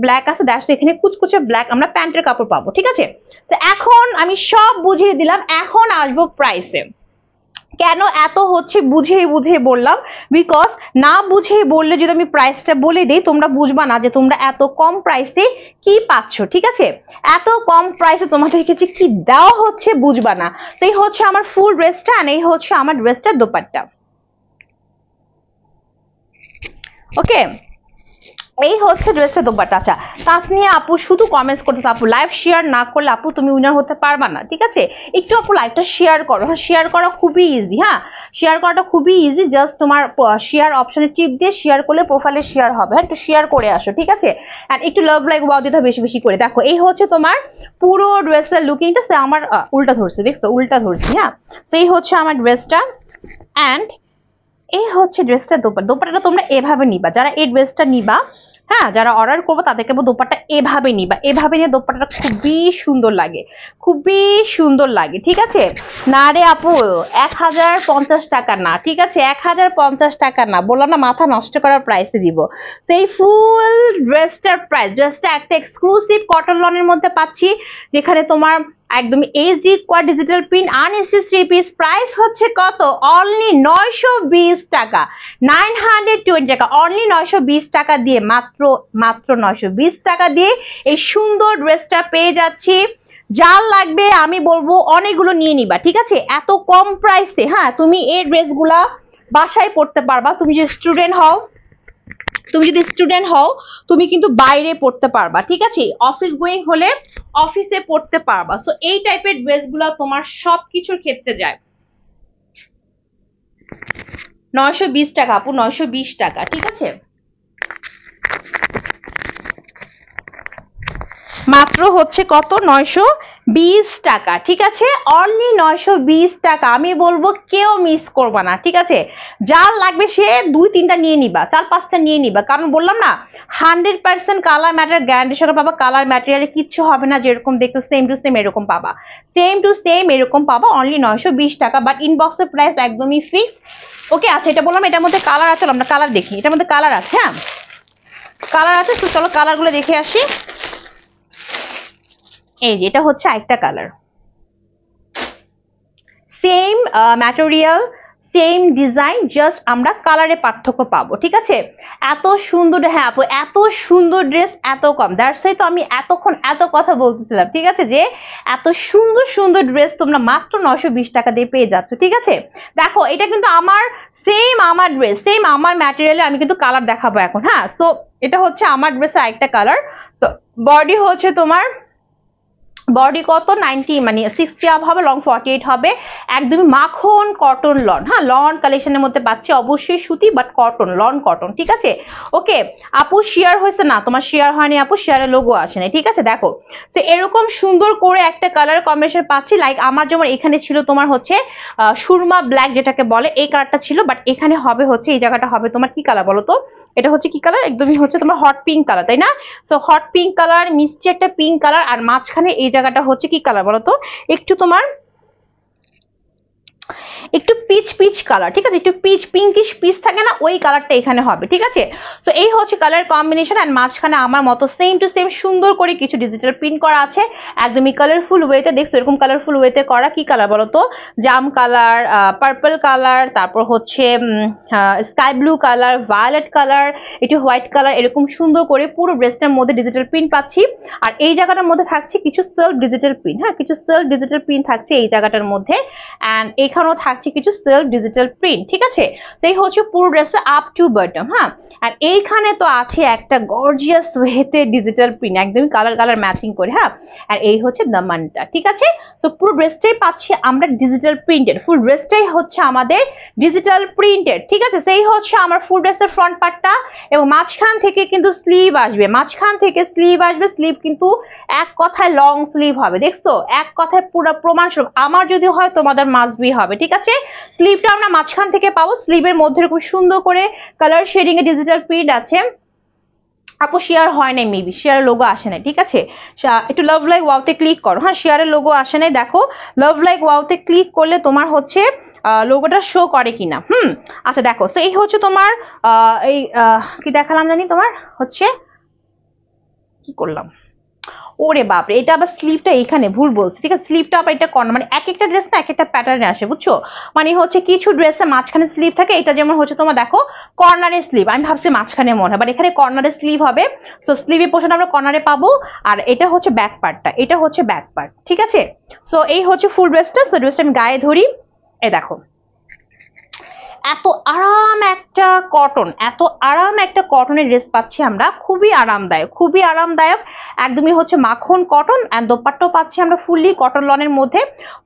ব্ল্যাক আছে, দ্যাটস এখানে কুচকুচে ব্ল্যাক আমরা প্যান্টের কাপড় পাবো, ঠিক আছে। তো এখন আমি সব বুঝিয়ে দিলাম, এখন আসবো প্রাইসে। কেন এত হচ্ছে বুঝিয়ে বুঝিয়ে বললাম, বিকজ না বুঝিয়ে বললে যদি আমি প্রাইসটা বলে দিই তোমরা বুঝবা না যে তোমরা এত কম প্রাইসে কি পাচ্ছ, ঠিক আছে, এত কম প্রাইসে তোমাদেরকে যে কি দেওয়া হচ্ছে বুঝবা না। তো এই হচ্ছে আমার ফুল ড্রেসটা, আর এই হচ্ছে আমার ড্রেসটার দোপাট্টা। ওকে, এই হচ্ছে ড্রেসটা দোপাট্টা। আচ্ছা, তাসনিয়া আপু শুধু কমেন্টস করতেছে, আপু লাইভ শেয়ার না করলে আপু তুমি উইনার হতে পারবা না, ঠিক আছে, একটু আপু লাইভটা শেয়ার করো। হ্যাঁ শেয়ার করা খুবই ইজি, হ্যাঁ শেয়ার করাটা খুবই ইজি, জাস্ট তোমার শেয়ার অপশনে টিপ দিয়ে শেয়ার করলে প্রোফাইলে শেয়ার হবে। হ্যাঁ একটু শেয়ার করে আসো, ঠিক আছে, আর একটু লাভ লাইক ওয়াও দিতে বেশি বেশি করে। দেখো এই হচ্ছে তোমার পুরো ড্রেসের লুকিংটা, সে আমার উল্টা ধরছে, দেখছো উল্টা ধরছি, হ্যাঁ তো এই হচ্ছে আমার ড্রেসটা। অ্যান্ড এই হচ্ছে ড্রেসটা দোপাট্টাটা তোমরা এভাবে নিবা, যারা এই ড্রেসটা নিবা, হ্যাঁ যারা অর্ডার করবো তাদেরকে দোপাট্টা এভাবে নিবা, এভাবে নিয়ে দোপাট্টাটা খুবই সুন্দর লাগে, খুবই সুন্দর লাগে, ঠিক আছে। না রে আপু 1050 টাকা না, ঠিক আছে 1050 টাকা না, বললাম না মাথা নষ্ট করার প্রাইসে দিব। সেই ফুল ড্রেসটার প্রাইস, ড্রেসটা একটা এক্সক্লুসিভ কটন লনের মধ্যে পাচ্ছি, যেখানে তোমার একদমই এইচডি কোয়াড ডিজিটাল প্রিন্ট আনএসএস 3 পিস, প্রাইস হচ্ছে কত, অনলি 920 টাকা, 920 টাকা, অনলি 920 টাকা দিয়ে, মাত্র 920 টাকা দিয়ে এই সুন্দর ড্রেসটা পেয়ে যাচ্ছি। যার লাগবে আমি বলবো অনেকগুলো নিয়ে নিবা, ঠিক আছে, এত কম প্রাইসে। হ্যাঁ তুমি এই ড্রেসগুলা বাসায় পড়তে পারবা, তুমি যদি স্টুডেন্ট হও তুমি কিন্তু বাইরে পড়তে পারবা, ঠিক আছে, অফিস গোয়িং হলে অফিসে পড়তে পারবা। সো এই টাইপের ড্রেসগুলো তোমার সবকিছুর ক্ষেত্রে যায়। 920 টাকা আপু, 920 টাকা, ঠিক আছে, মাত্র হচ্ছে কত, 920 টাকা, ঠিক আছে, অনলি 920 টাকা। আমি বলবো কেউ মিস করবা না, ঠিক আছে, যার লাগবে সে 2-3টা নিয়ে নিবা, 4-5টা নিয়ে নিবা, কারণ বললাম না 100% কালার ম্যাটার গ্যারান্টি সহ পাবা, কালার ম্যাটেরিয়ালে কিচ্ছু হবে না, যেরকম দেখতে সেম টু সেম এরকম পাবা, সেম টু সেম এরকম পাবা, অনলি 920 টাকা। বাট ইনবক্সের প্রাইস একদমই ফিক্স। ওকে আচ্ছা, এটা বললাম এটার মধ্যে কালার আছে, আমরা কালার দেখি, এটার মধ্যে কালার আছে, হ্যাঁ কালার আছে, তো চলো কালারগুলো দেখে আসি। এই যে এটা হচ্ছে একটা colour, same material same design, just আমরা কালারে পার্থক্য পাবো, ঠিক আছে। এত সুন্দর, হ্যাঁ আপু এত সুন্দর ড্রেস এত কম, দ্যাটস ওয়াই তো আমি এতক্ষণ এত কথা বলতেছিলাম, ঠিক আছে, যে এত সুন্দর সুন্দর ড্রেস তোমরা মাত্র 920 টাকা দিয়ে পেয়ে যাচ্ছ, ঠিক আছে। দেখো এটা কিন্তু আমার সেম আমার ড্রেস, সেম আমার ম্যাটেরিয়ালে আমি কিন্তু কালার দেখাবো এখন, হ্যাঁ। সো এটা হচ্ছে আমার ড্রেসের আরেকটা কালার। সো বডি হচ্ছে তোমার, বডি কত 90 মানে 60 আপ হবে, লং 48 হবে, একদমই মাখন কটন লন, হ্যাঁ লন কালেকশনের মধ্যে পাচ্ছি, অবশ্যই সুতি বাট কটন, লন কটন, ঠিক আছে। ওকে আপু শেয়ার হয়েছে না, তোমার শেয়ার হয়নি আপু, শেয়ারের লোগো আসে না, ঠিক আছে। দেখো তো এরকম সুন্দর করে একটা কালার কম্বিনেশন পাচ্ছি, লাইক আমার যেমন এখানে ছিল তোমার হচ্ছে সুরমা ব্ল্যাক যেটাকে বলে, এই কালারটা ছিল, বাট এখানে হবে হচ্ছে এই জায়গাটা হবে তোমার কি কালার বলো তো, এটা হচ্ছে কি কালার, একদমই হচ্ছে তোমার হট পিঙ্ক কালার, তাই না। সো হট পিঙ্ক কালার, মিষ্টি একটা পিঙ্ক কালার, আর মাঝখানে এই জায়গাটা হচ্ছে কি কালার বলতো, একটু তোমার একটু পিচ কালার, ঠিক আছে, একটু পিঙ্কিশ পিচ থাকে না, ওই কালারটা এখানে হবে, ঠিক আছে। সো এই হচ্ছে কালার কম্বিনেশন, আর মাঝখানে আমার মতো সেম টু সেম সুন্দর করে কিছু ডিজিটাল প্রিন্ট করা আছে, একদমই কালারফুল ওয়েতে, দেখছো এরকম কালারফুল ওয়েতে করা, কি কালার বলতো, জাম কালার, পার্পল কালার, তারপর হচ্ছে sky blue colour, violet colour, একটু হোয়াইট কালার, এরকম সুন্দর করে পুরো ড্রেসটার মধ্যে ডিজিটাল প্রিন্ট পাচ্ছি। আর এই জায়গাটার মধ্যে থাকছে কিছু সেলফ ডিজিটাল প্রিন্ট, হ্যাঁ কিছু সেলফ ডিজিটাল প্রিন্ট থাকছে এই জায়গাটার মধ্যে, অ্যান্ড এখানেও থাকছে পাচ্ছি কিছু সেলফ ডিজিটাল প্রিন্ট, ঠিক আছে। তো এই হচ্ছে পুরো ড্রেসে আপ টু বটম, হ্যাঁ। আর এইখানে তো আছে একটা গর্জিয়াস ওয়েতে ডিজিটাল প্রিন্ট, একদমই কালার কালার ম্যাচিং করে, হ্যাঁ। আর এই হচ্ছে দামানটা, ঠিক আছে। তো পুরো ড্রেসটাই পাচ্ছি আমরা ডিজিটাল প্রিন্টেড, ফুল ড্রেসটাই হচ্ছে আমাদের ডিজিটাল প্রিন্টেড, ঠিক আছে। সেই হচ্ছে আমার ফুল ড্রেসের ফ্রন্ট পার্টটা, এবং মাঝখান থেকে কিন্তু স্লিভ আসবে, মাঝখান থেকে স্লিভ আসবে। স্লিভ কিন্তু এক কথায় লং স্লিভ হবে, দেখছো, এক কথায় পুরো প্রমাণস্বরূপ আমার যদি হয় তোমাদের মাস্ট বি হবে, ঠিক আছে। স্লিভটা আমরা মাঝখান থেকে পাবো, স্লিভের মধ্যে খুব সুন্দর করে কালার শেডিং এ ডিজিটাল প্রিন্ট আছে। আপু শেয়ার হয় নাই, মেবি শেয়ারের লোগো আসে নাই, ঠিক আছে। একটু লাভ লাইক ওয়াওতে ক্লিক করো, হ্যাঁ। শেয়ারের লোগো আসে নাই, দেখো লাভ লাইক ওয়াওতে ক্লিক করলে তোমার হচ্ছে লোগোটা শো করে কিনা। আচ্ছা দেখো, সো এই হচ্ছে তোমার এই কি দেখালাম জানি, তোমার হচ্ছে কি করলাম, ওরে বাপরে, এটা আবার স্লিভটা এখানে ভুল বলছি, ঠিক আছে। স্লিভটা আবার এটা কর্নার, মানে এক একটা ড্রেস না এক একটা প্যাটার্নে আসে, বুঝছো। মানে হচ্ছে কিছু ড্রেসে মাঝখানে স্লিভ থাকে, এটা যেমন হচ্ছে তোমার দেখো কর্নারে স্লিভ, আমি ভাবছি মাঝখানে মনে হয়, বাট এখানে কর্নারে স্লিভ হবে। সো স্লিভের পোর্শন আমরা কর্নারে পাবো, আর এটা হচ্ছে ব্যাক পার্টটা, এটা হচ্ছে ব্যাক পার্ট, ঠিক আছে। সো এই হচ্ছে ফুল ড্রেসটা। সো ড্রেসটা আমি গায়ে ধরি, এই দেখো এত আরাম একটা কটন, এত আরাম একটা কটনের ড্রেস পাচ্ছি আমরা, খুবই আরামদায়ক, খুবই আরামদায়ক, একদমই হচ্ছে মাখন কটন। এন্ড দোপাট্টাও পাচ্ছি আমরা ফুললি কটন লনের মধ্যে।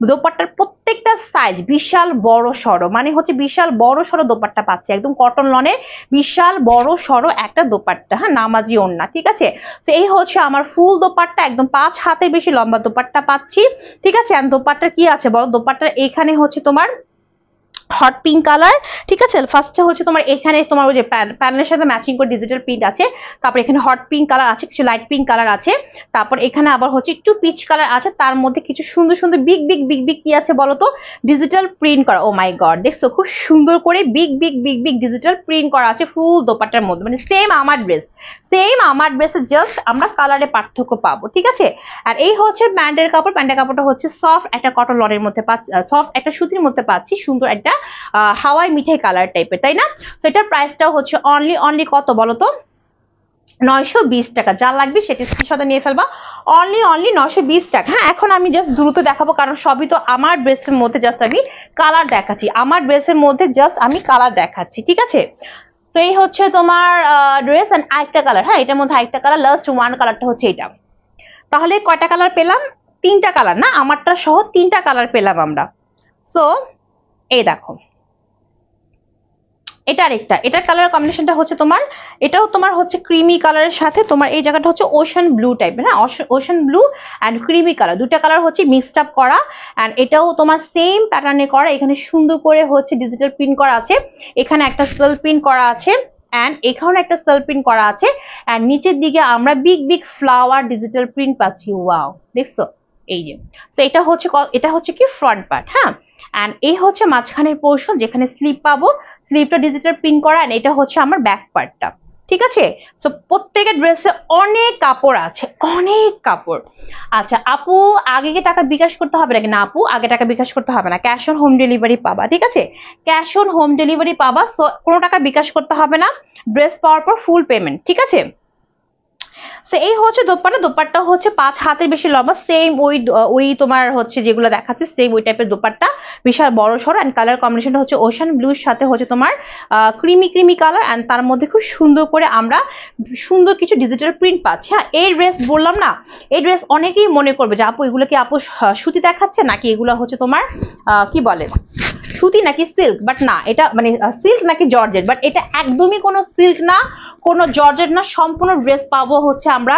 দোপাট্টার প্রত্যেকটা সাইজ বিশাল বড় সড়ো, মানে হচ্ছে বিশাল বড় সড়ো দোপাট্টা পাচ্ছি, একদম কটন লনের বিশাল বড় সড়ো একটা দোপাট্টা, হ্যাঁ, নামাজি ওড়না, ঠিক আছে। তো এই হচ্ছে আমার ফুল দোপাট্টা, একদম 5 হাতের বেশি লম্বা দোপাট্টা পাচ্ছি, ঠিক আছে। এন্ড দোপাট্টার কি আছে বলো, দোপাট্টার এখানে হচ্ছে তোমার হট পিঙ্ক কালার, ঠিক আছে। ফার্স্টে হচ্ছে তোমার এখানে তোমার ওই যে প্যানেলের সাথে ম্যাচিং করে ডিজিটাল প্রিন্ট আছে, তারপর এখানে হট পিঙ্ক কালার আছে, কিছু লাইট পিঙ্ক কালার আছে, তারপর এখানে আবার হচ্ছে একটু পিচ কালার আছে, তার মধ্যে কিছু সুন্দর সুন্দর বিগ বিগ বিগ বিগ কি আছে বলতো, ডিজিটাল প্রিন্ট করা। ও মাই গড, দেখছো খুব সুন্দর করে big big big big digital print করা আছে ফুল দোপাট্টার মধ্যে, মানে সেম আমার ড্রেস, সেম আমার ড্রেসে, জাস্ট আমরা কালারে পার্থক্য পাবো, ঠিক আছে। আর এই হচ্ছে প্যান্টের কাপড়, প্যান্টের কাপড়টা হচ্ছে সফট একটা কটন লনের মধ্যে পাচ্ছি, সফট একটা সুতির মধ্যে পাচ্ছি, সুন্দর একটা হাওয়াই মিঠাই কালার টাইপের, তাই না। সো এটার প্রাইসটাও হচ্ছে অনলি কত বলতো, 920 টাকা। যা লাগবে সেটা স্ক্রিনশটে নিয়ে ফেলবা, অনলি 920 টাকা। হ্যাঁ, এখন আমি জাস্ট দ্রুত দেখাবো, কারণ সবই তো আমার ড্রেসের মধ্যে জাস্ট আমি কালার দেখাচ্ছি, আমার ড্রেসের মধ্যে জাস্ট আমি কালার দেখাচ্ছি, ঠিক আছে। সো এই হচ্ছে তোমার ড্রেস। এন্ড আরেকটা কালার, হ্যাঁ, এটার মধ্যে আরেকটা কালার, লাস্ট ওয়ান কালারটা হচ্ছে এটা। তাহলে কয়টা কালার পেলাম, 3টা কালার না, আমারটা সহ 3টা কালার পেলাম আমরা। সো এই দেখো, এটা আরেকটা, এটার কালার কম্বিনেশনটা হচ্ছে তোমার, এটাও তোমার হচ্ছে ক্রিমি কালারের সাথে তোমার এই জায়গাটা হচ্ছে ওশান ব্লু টাইপের, হ্যাঁ, ocean blue and creamy colour, দুটা কালার হচ্ছে মিক্সড আপ করা। অ্যান্ড এটাও তোমার সেম প্যাটার্নে করা, এখানে সুন্দর করে হচ্ছে ডিজিটাল প্রিন্ট করা আছে, এখানে একটা সেল প্রিন্ট করা আছে, অ্যান্ড এখানে একটা সেল প্রিন্ট করা আছে, অ্যান্ড নিচের দিকে আমরা big big flower digital print পাচ্ছি। ওয়াও, দেখছো, এই যে। তো এটা হচ্ছে কি ফ্রন্ট পার্ট, হ্যাঁ। অ্যান্ড এই হচ্ছে মাঝখানের পোর্শন, যেখানে স্লিপ পাবো, স্লিপটা ডিজিটাল প্রিন্ট করা, এন্ড এটা হচ্ছে আমার ব্যাক পার্টটা, ঠিক আছে। সো প্রত্যেকের ড্রেসে অনেক কাপড় আছে, অনেক কাপড়। আচ্ছা আপু, আগে কি টাকা বিকাশ করতে হবে নাকি? না আপু, আগে টাকা বিকাশ করতে হবে না, ক্যাশ অন হোম ডেলিভারি পাবা, ঠিক আছে। ক্যাশ অন হোম ডেলিভারি পাবা, সো কোনো টাকা বিকাশ করতে হবে না, ড্রেস পাওয়ার পর ফুল পেমেন্ট, ঠিক আছে। সো এই হচ্ছে দোপাট্টা, দোপাট্টা হচ্ছে 5 হাতের বেশি লম্বা, সেম ওই তোমার হচ্ছে যেগুলো দেখাচ্ছে সেম ওই টাইপের দোপাট্টা, বিশাল বড় সড়ো। এন্ড কালার কম্বিনেশনটা হচ্ছে ওশান ব্লুর সাথে হচ্ছে তোমার ক্রিমি কালার, এন্ড তার মধ্যে খুব সুন্দর করে আমরা সুন্দর কিছু ডিজিটাল প্রিন্ট পাচ্ছি। হ্যাঁ, এই ড্রেস বললাম না, এই ড্রেস অনেকেই মনে করবে যে আপু এগুলো কি আপু সুতি দেখাচ্ছে নাকি, এগুলো হচ্ছে তোমার কি বলে সুতি নাকি সিল্ক, বাট না, এটা মানে সিল্ক নাকি জর্জেট, বাট এটা একদমই কোনো সিল্ক না, কোনো জর্জেট না, সম্পূর্ণ ড্রেস পাবো হচ্ছে আমরা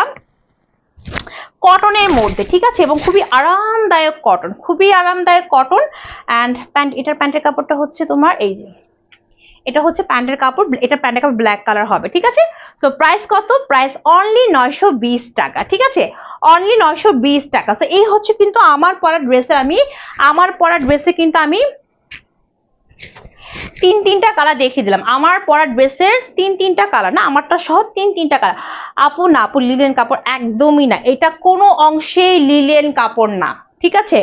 কটনের মধ্যে, ঠিক আছে। এবং খুবই আরামদায়ক কটন, খুবই আরামদায়ক কটন। অ্যান্ড প্যান্ট, এটার প্যান্টের কাপড়টা হচ্ছে তোমার এই যে, এটা হচ্ছে প্যান্টের কাপড়, এটা প্যান্টের কাপড় ব্ল্যাক কালার হবে, ঠিক আছে। সো প্রাইস কত, প্রাইস অনলি 920 টাকা, ঠিক আছে, অনলি 920 টাকা। সো এই হচ্ছে কিন্তু আমার পরা ড্রেসে কিন্তু আমি 3টা কালার দেখিয়ে দিলাম, আমার পরা ড্রেসের 3টা কালার না, আমারটা সহ 3টা কালার। আপু না, আপু লিলেন কাপড় একদমই না, এটা কোনো অংশেই লিলেন কাপড় না, ঠিক আছে।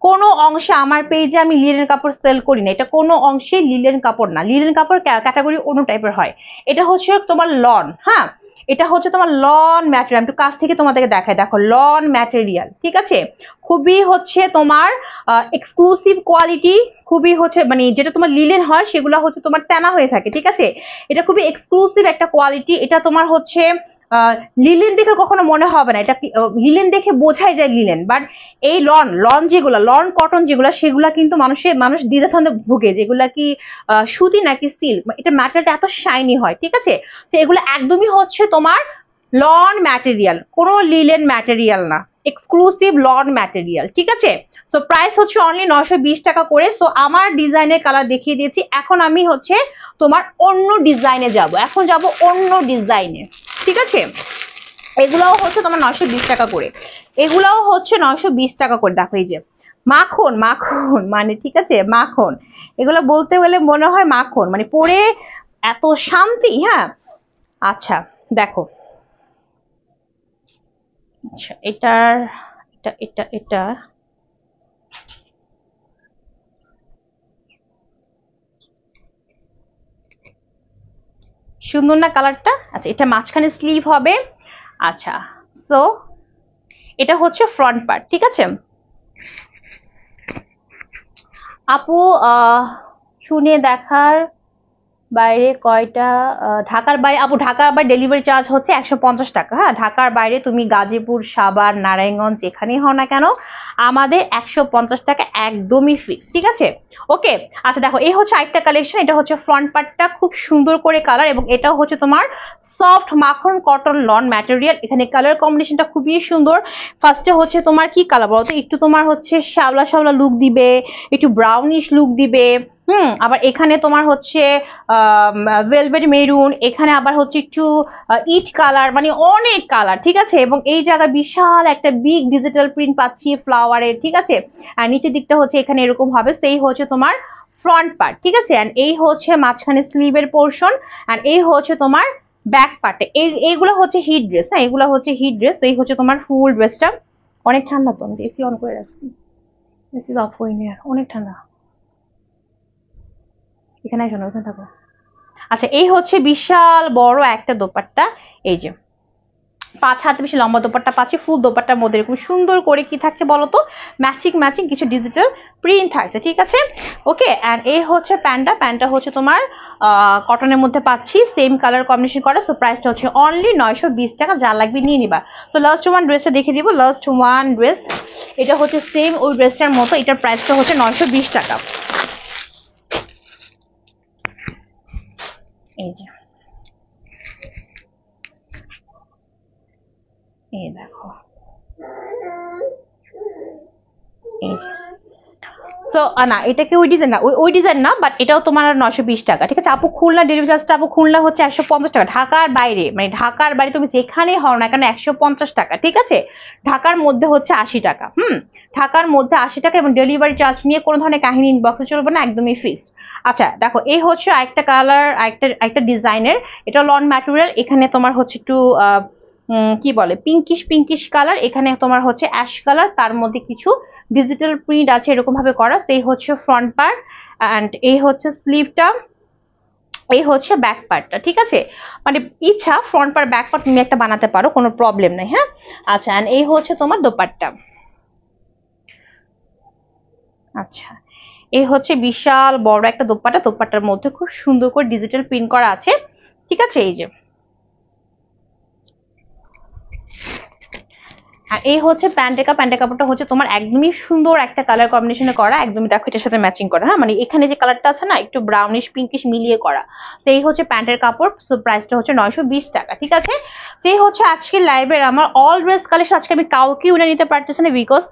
কোনো অংশে আমার পেজে আমি লিলেন কাপড় সেল করি না, এটা কোনো অংশে লিলেন কাপড় না, লিলেন কাপড় ক্যাটাগরি অন্য টাইপের হয়, এটা হচ্ছে তোমার লন, হ্যাঁ, এটা হচ্ছে তোমার লন ম্যাটেরিয়াল, একটু কাছ থেকে তোমাদেরকে দেখায়, দেখো লন ম্যাটেরিয়াল, ঠিক আছে, খুবই হচ্ছে তোমার এক্সক্লুসিভ কোয়ালিটি, খুবই হচ্ছে মানে যেটা তোমার লিলেন হয় সেগুলো হচ্ছে তোমার তেনা হয়ে থাকে, ঠিক আছে, এটা খুবই এক্সক্লুসিভ একটা কোয়ালিটি। এটা তোমার হচ্ছে লিলেন দেখে কখনো মনে হবে না এটা লিলেন দেখে বোঝাই যায় লিলেন, বাট এই লন যেগুলো লন কটন যেগুলো সেগুলা কিন্তু মানুষ দ্বিধাদ্বন্দ্বে ভুগে যেগুলা কি সুতি নাকি সিল্ক, এটা ম্যাটেরিয়ালটা এত শাইনি হয়, ঠিক আছে। তো এগুলো একদমই হচ্ছে তোমার লন ম্যাটেরিয়াল, কোনো লিলেন ম্যাটেরিয়াল না, এক্সক্লুসিভ লন ম্যাটেরিয়াল, ঠিক আছে। সো প্রাইস হচ্ছে অনলি 920 টাকা করে। সো আমার ডিজাইনের কালার দেখিয়ে দিয়েছি, এখন আমি হচ্ছে তোমার অন্য ডিজাইনে যাব, এখন যাব অন্য ডিজাইনে, ঠিক আছে। এগুলাও হচ্ছে তোমার 920 টাকা করে, এগুলাও হচ্ছে 920 টাকা করে। দেখো এই যে মাখন মাখন মানে, ঠিক আছে, মাখন, এগুলো বলতে গেলে মনে হয় মাখন, মানে পরে এত শান্তি। হ্যাঁ আচ্ছা দেখো, আচ্ছা এটার এটা এটা এটা সুন্দর না কালারটা? আচ্ছা এটা মাঝখানে স্লিভ হবে। আচ্ছা সো এটা হচ্ছে ফ্রন্ট পার্ট, ঠিক আছে। আপু শুনে দেখার বাইরে কয়টা, ঢাকার বাইরে আপু, ঢাকার বাইরে ডেলিভারি চার্জ হচ্ছে 150 টাকা। হ্যাঁ ঢাকার বাইরে তুমি গাজীপুর, সাভার, নারায়ণগঞ্জ যেখানেই হও না কেন আমাদের 150 টাকা একদমই ফিক্স, ঠিক আছে। ওকে আচ্ছা দেখো এই হচ্ছে আরেকটা কালেকশন, এটা হচ্ছে ফ্রন্ট পার্টটা খুব সুন্দর করে কালার, এবং এটাও হচ্ছে তোমার সফট মাখন কটন লন ম্যাটেরিয়াল। এখানে কালার কম্বিনেশনটা খুবই সুন্দর। ফার্স্টে হচ্ছে তোমার কি কালার বলতো, একটু তোমার হচ্ছে শ্যাওলা শ্যাওলা লুক দিবে, একটু ব্রাউনিশ লুক দিবে, আবার এখানে তোমার হচ্ছে ভেলভেট মেরুন, এখানে আবার হচ্ছে একটু ইট কালার, মানে অনেক কালার, ঠিক আছে। এবং এই জায়গায় বিশাল একটা বিগ ডিজিটাল প্রিন্ট পাচ্ছি ফ্লাওয়ারের, ঠিক আছে। আর নিচের দিকটা হচ্ছে এখানে এরকম হবে, সেই হচ্ছে তোমার ফ্রন্ট পার্ট, ঠিক আছে। এন্ড এই হচ্ছে মাঝখানে স্লিভের পোর্শন, আর এই হচ্ছে তোমার ব্যাক পার্টে। এইগুলো হচ্ছে হিট ড্রেস, হ্যাঁ এগুলো হচ্ছে হিট ড্রেস। এই হচ্ছে তোমার ফুল ড্রেসটা। অনেক ঠান্ডা তো, আমি এসি অন করে রাখছি, এসি অফ হয়নি, আর অনেক ঠান্ডা। এখানে শোনো, ওখানে থাকো। আচ্ছা এই হচ্ছে বিশাল বড় একটা দোপাট্টা, এই যে 5 হাত বেশি লম্বা দোপাট্টা পাচ্ছি। ফুল দোপাট্টার মধ্যে এরকম সুন্দর করে কি থাকছে বলতো, ম্যাচিং কিছু ডিজিটাল প্রিন্ট থাকছে, ঠিক আছে। ওকে এন্ড এই হচ্ছে প্যান্টটা হচ্ছে তোমার কটনের মধ্যে পাচ্ছি, সেম কালার কম্বিনেশন করা। সো প্রাইসটা হচ্ছে অনলি 920 টাকা, যা লাগবে নিয়ে নিবা। সো লাস্ট ওয়ান ড্রেসটা দেখে দিব, লাস্ট ওয়ান ড্রেস, এটা হচ্ছে সেম ওই ড্রেসটার মতো, এটার প্রাইসটা হচ্ছে 920 টাকা। এই যে এই দেখো, এই যে সো না এটাকে ওই ডিজাইন না, ওই ডিজাইন না, বাট এটাও তোমার 920 টাকা, ঠিক আছে। আপু খুলনা ডেলিভারি চার্জটা আপু খুলনা হচ্ছে 150 টাকা, ঢাকার বাইরে মানে ঢাকার বাইরে তুমি যেখানেই হও না কেন 150 টাকা, ঠিক আছে। ঢাকার মধ্যে হচ্ছে 80 টাকা, ঢাকার মধ্যে 80 টাকা, এবং ডেলিভারি চার্জ নিয়ে কোনো ধরনের কাহিনী ইনবক্সে চলবে না, একদমই ফিক্সড। আচ্ছা দেখো এই হচ্ছে আরেকটা কালার, একটা ডিজাইনের, এটা লন ম্যাটেরিয়াল, এখানে তোমার হচ্ছে একটু কি বলে পিঙ্কিশ কালার, এখানে তোমার হচ্ছে অ্যাশ কালার, তার মধ্যে কিছু ডিজিটাল প্রিন্ট আছে এরকম ভাবে করা। সেই হচ্ছে ফ্রন্ট পার্ট, এন্ড এই হচ্ছে স্লিভটা, এই হচ্ছে ব্যাক পার্টটা, ঠিক আছে। মানে ইচ্ছা ফ্রন্ট পার্ট ব্যাক পার্ট তুমি একটা বানাতে পারো, কোনো প্রবলেম নেই। হ্যাঁ আচ্ছা এন্ড এই হচ্ছে তোমার দোপাট্টা। আচ্ছা এই হচ্ছে বিশাল বড় একটা দোপাট্টার মধ্যে খুব সুন্দর করে ডিজিটাল প্রিন্ট করা আছে, ঠিক আছে। এই যে আর এই হচ্ছে প্যান্টের কাপড়টা হচ্ছে তোমার একদমই সুন্দর একটা কালার কম্বিনেশনে করা, একদমই দেখো এটার সাথে ম্যাচিং করা। হ্যাঁ মানে এখানে যে কালারটা আছে না একটু ব্রাউনিশ পিঙ্কিশ মিলিয়ে করা, সেই হচ্ছে প্যান্টের কাপড়। সো প্রাইসটা হচ্ছে 920 টাকা, ঠিক আছে। সেই হচ্ছে আজকের লাইভের আমার অল ড্রেস কালেকশন। আজকে আমি কাউকে উড়ে নিতে পারতেছি না, বিকজ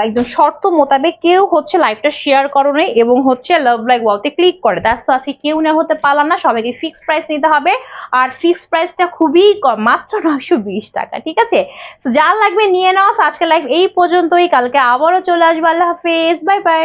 একদম শর্ত মোতাবেক কেউ হচ্ছে লাইভটা শেয়ার করো নাই এবং হচ্ছে লাভ লাইক ওয়ালতে ক্লিক করে, দ্যাটস আজকে কেউ না হতে পারলাম না, সবাইকে ফিক্সড প্রাইস নিতে হবে। আর ফিক্সড প্রাইসটা খুবই কম, মাত্র 920 টাকা, ঠিক আছে। যা লাগবে নিয়ে নাও। আজকে লাইভ এই পর্যন্তই, কালকে আবারও চলে আসবো। আল্লাহ হাফেজ, বাই বাই।